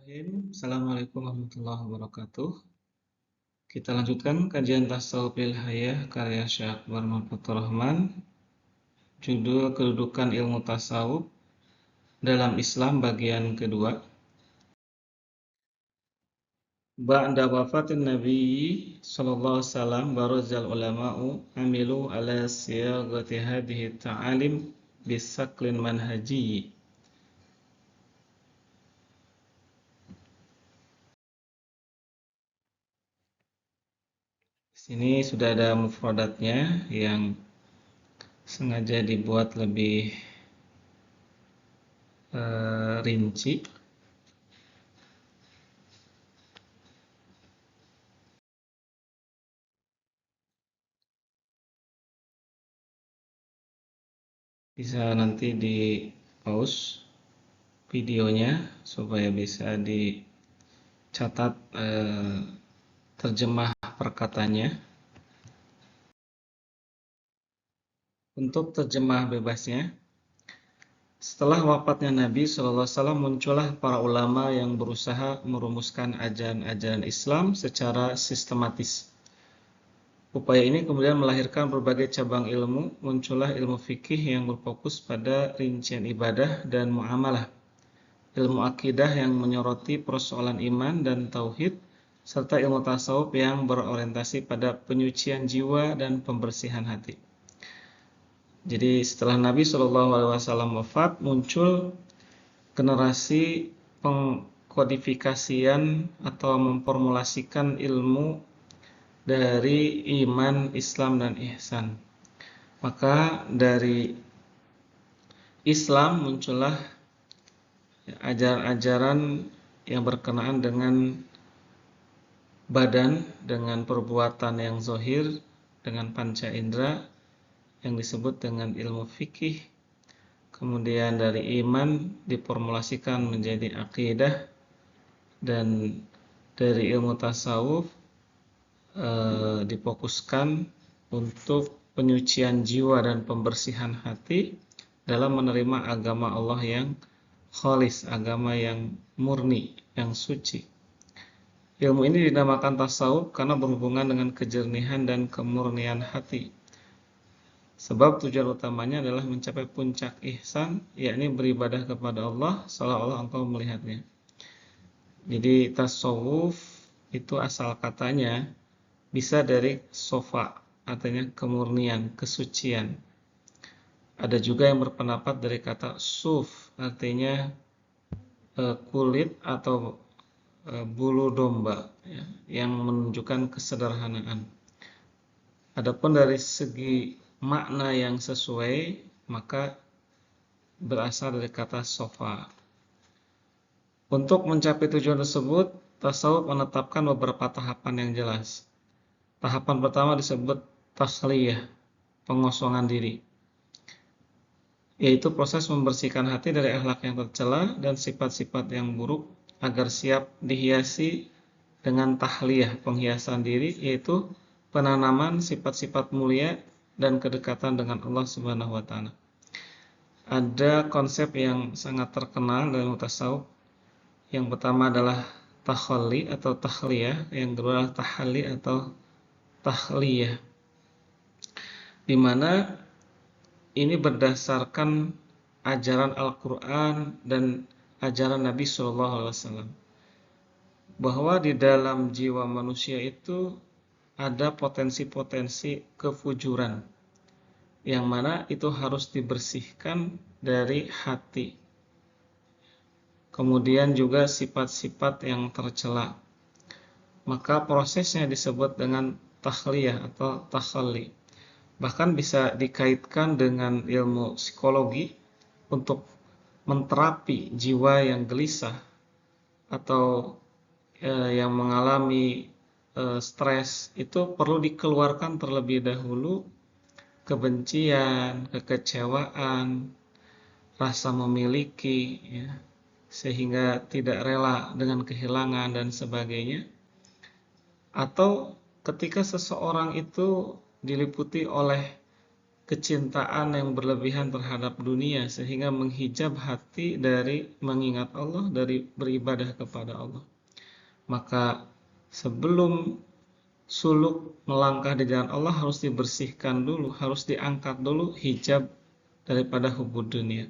Bismillahirrahmanirrahim. Assalamualaikum warahmatullahi wabarakatuh. Kita lanjutkan kajian Tasawuf lil Hayah karya Syekh Akbar Fathur Rahman. Judul kedudukan ilmu tasawuf dalam Islam bagian kedua. Ba'da wafatin Nabi sallallahu alaihi wasallam barazal ulama'u amilu ala siyagati hadhihi ta'alim bisaklin manhaji. Sini sudah ada mufradatnya yang sengaja dibuat lebih rinci. Bisa nanti di pause videonya supaya bisa dicatat terjemah perkataannya. Untuk terjemah bebasnya, setelah wafatnya Nabi SAW muncullah para ulama yang berusaha merumuskan ajaran-ajaran Islam secara sistematis. Upaya ini kemudian melahirkan berbagai cabang ilmu. Muncullah ilmu fikih yang berfokus pada rincian ibadah dan muamalah, ilmu akidah yang menyoroti persoalan iman dan tauhid, serta ilmu tasawuf yang berorientasi pada penyucian jiwa dan pembersihan hati. Jadi setelah Nabi SAW wafat, muncul generasi pengkodifikasian atau memformulasikan ilmu dari iman, Islam, dan ihsan. Maka dari Islam muncullah ajaran-ajaran yang berkenaan dengan badan, dengan perbuatan yang zahir, dengan panca indera yang disebut dengan ilmu fikih. Kemudian dari iman diformulasikan menjadi akidah, dan dari ilmu tasawuf difokuskan untuk penyucian jiwa dan pembersihan hati dalam menerima agama Allah yang khalis, agama yang murni, yang suci. Ilmu ini dinamakan tasawuf karena berhubungan dengan kejernihan dan kemurnian hati. Sebab tujuan utamanya adalah mencapai puncak ihsan, yakni beribadah kepada Allah seolah-olah engkau melihatnya. Jadi tasawuf itu asal katanya bisa dari sofa, artinya kemurnian, kesucian. Ada juga yang berpendapat dari kata suf, artinya kulit atau bulu domba, ya, yang menunjukkan kesederhanaan. Adapun dari segi makna yang sesuai, maka berasal dari kata sofa. Untuk mencapai tujuan tersebut, tasawuf menetapkan beberapa tahapan yang jelas. Tahapan pertama disebut takhliyah, pengosongan diri, yaitu proses membersihkan hati dari akhlak yang tercela dan sifat-sifat yang buruk agar siap dihiasi dengan tahliyah, penghiasan diri, yaitu penanaman sifat-sifat mulia dan kedekatan dengan Allah Subhanahu wa taala. Ada konsep yang sangat terkenal dalam tasawuf. Yang pertama adalah takhalli atau takhliyah, yang kedua adalah tahalli atau takhliyah, di mana ini berdasarkan ajaran Al-Quran dan ajaran Nabi SAW, bahwa di dalam jiwa manusia itu ada potensi-potensi kefujuran, yang mana itu harus dibersihkan dari hati. Kemudian juga sifat-sifat yang tercela. Maka prosesnya disebut dengan takhliyah atau takhalli. Bahkan bisa dikaitkan dengan ilmu psikologi untuk menterapi jiwa yang gelisah atau yang mengalami stres. Itu perlu dikeluarkan terlebih dahulu kebencian, kekecewaan, rasa memiliki, ya, sehingga tidak rela dengan kehilangan dan sebagainya. Atau ketika seseorang itu diliputi oleh kecintaan yang berlebihan terhadap dunia sehingga menghijab hati dari mengingat Allah, dari beribadah kepada Allah. Maka sebelum suluk melangkah di jalan Allah harus dibersihkan dulu, harus diangkat dulu hijab daripada hubud dunia.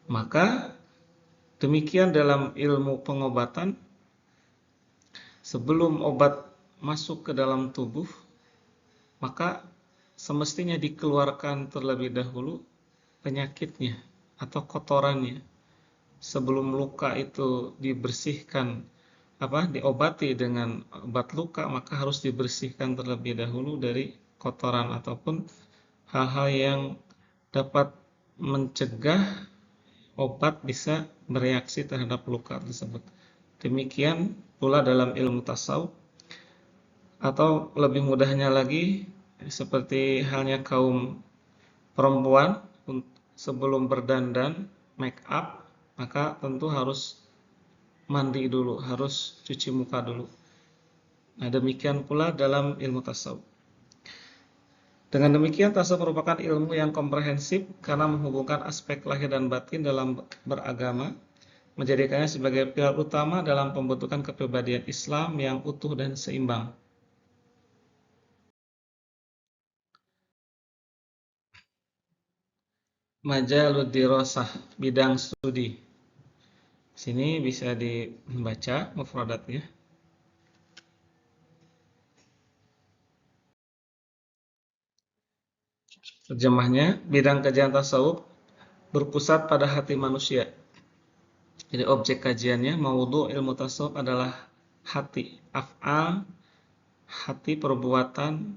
Maka demikian dalam ilmu pengobatan, sebelum obat masuk ke dalam tubuh, maka semestinya dikeluarkan terlebih dahulu penyakitnya atau kotorannya. Sebelum luka itu dibersihkan, diobati dengan obat luka, maka harus dibersihkan terlebih dahulu dari kotoran ataupun hal-hal yang dapat mencegah obat bisa bereaksi terhadap luka tersebut. Demikian pula dalam ilmu tasawuf, atau lebih mudahnya lagi seperti halnya kaum perempuan sebelum berdandan make up, maka tentu harus mandi dulu, harus cuci muka dulu. Nah, demikian pula dalam ilmu tasawuf. Dengan demikian, tasawuf merupakan ilmu yang komprehensif karena menghubungkan aspek lahir dan batin dalam beragama, menjadikannya sebagai pilar utama dalam pembentukan kepribadian Islam yang utuh dan seimbang. Majalud dirasah, bidang studi. Sini bisa dibaca mufradatnya. Terjemahnya, bidang kajian tasawuf berpusat pada hati manusia. Jadi objek kajiannya, maudhu ilmu tasawuf adalah hati, af'al, hati perbuatan,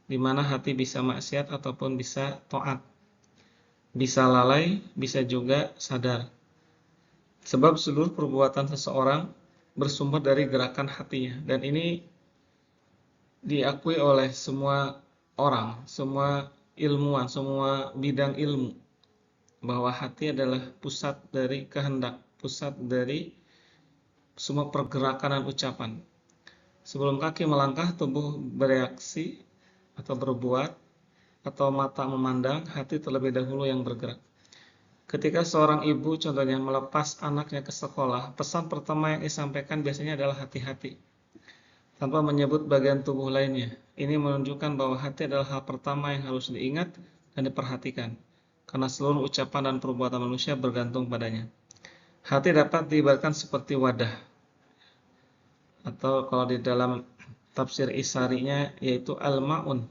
di mana hati bisa maksiat ataupun bisa taat, bisa lalai, bisa juga sadar. Sebab seluruh perbuatan seseorang bersumber dari gerakan hatinya, dan ini diakui oleh semua orang, semua ilmuwan, semua bidang ilmu, bahwa hati adalah pusat dari kehendak, pusat dari semua pergerakan dan ucapan. Sebelum kaki melangkah, tubuh bereaksi atau berbuat, atau mata memandang, hati terlebih dahulu yang bergerak. Ketika seorang ibu contohnya melepas anaknya ke sekolah, pesan pertama yang disampaikan biasanya adalah hati-hati, tanpa menyebut bagian tubuh lainnya. Ini menunjukkan bahwa hati adalah hal pertama yang harus diingat dan diperhatikan, karena seluruh ucapan dan perbuatan manusia bergantung padanya. Hati dapat diibaratkan seperti wadah, atau kalau di dalam tafsir Isarinya yaitu al-ma'un,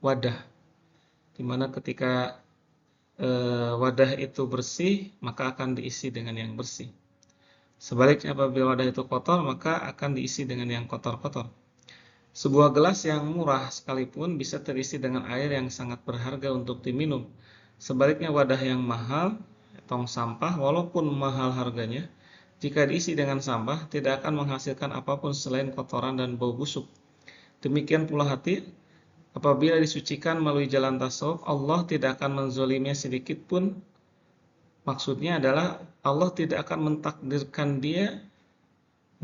wadah, dimana ketika wadah itu bersih, maka akan diisi dengan yang bersih. Sebaliknya apabila wadah itu kotor, maka akan diisi dengan yang kotor-kotor. Sebuah gelas yang murah sekalipun bisa terisi dengan air yang sangat berharga untuk diminum. Sebaliknya wadah yang mahal, tong sampah, walaupun mahal harganya, jika diisi dengan sampah, tidak akan menghasilkan apapun selain kotoran dan bau busuk. Demikian pula hati, apabila disucikan melalui jalan tasawuf, Allah tidak akan menzoliminya sedikit pun. Maksudnya adalah Allah tidak akan mentakdirkan dia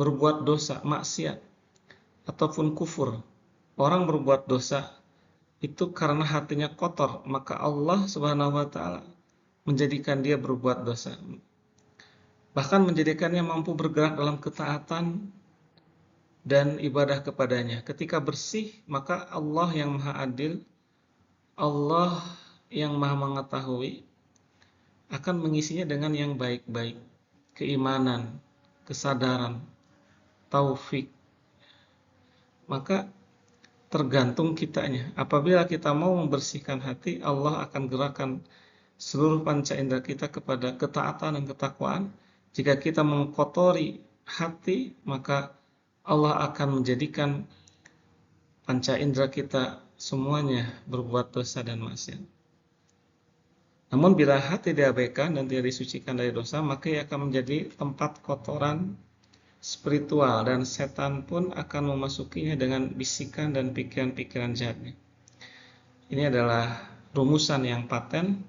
berbuat dosa, maksiat, ataupun kufur. Orang berbuat dosa itu karena hatinya kotor, maka Allah Subhanahu wa ta'ala menjadikan dia berbuat dosa. Bahkan menjadikannya mampu bergerak dalam ketaatan dan ibadah kepadanya. Ketika bersih, maka Allah yang maha adil, Allah yang maha mengetahui, akan mengisinya dengan yang baik-baik, keimanan, kesadaran, taufik. Maka tergantung kitanya. Apabila kita mau membersihkan hati, Allah akan gerakan seluruh panca indera kita kepada ketaatan dan ketakwaan. Jika kita mengkotori hati, maka Allah akan menjadikan panca indera kita semuanya berbuat dosa dan maksiat. Namun bila hati diabaikan dan tidak disucikan dari dosa, maka ia akan menjadi tempat kotoran spiritual, dan setan pun akan memasukinya dengan bisikan dan pikiran-pikiran jahatnya. Ini adalah rumusan yang paten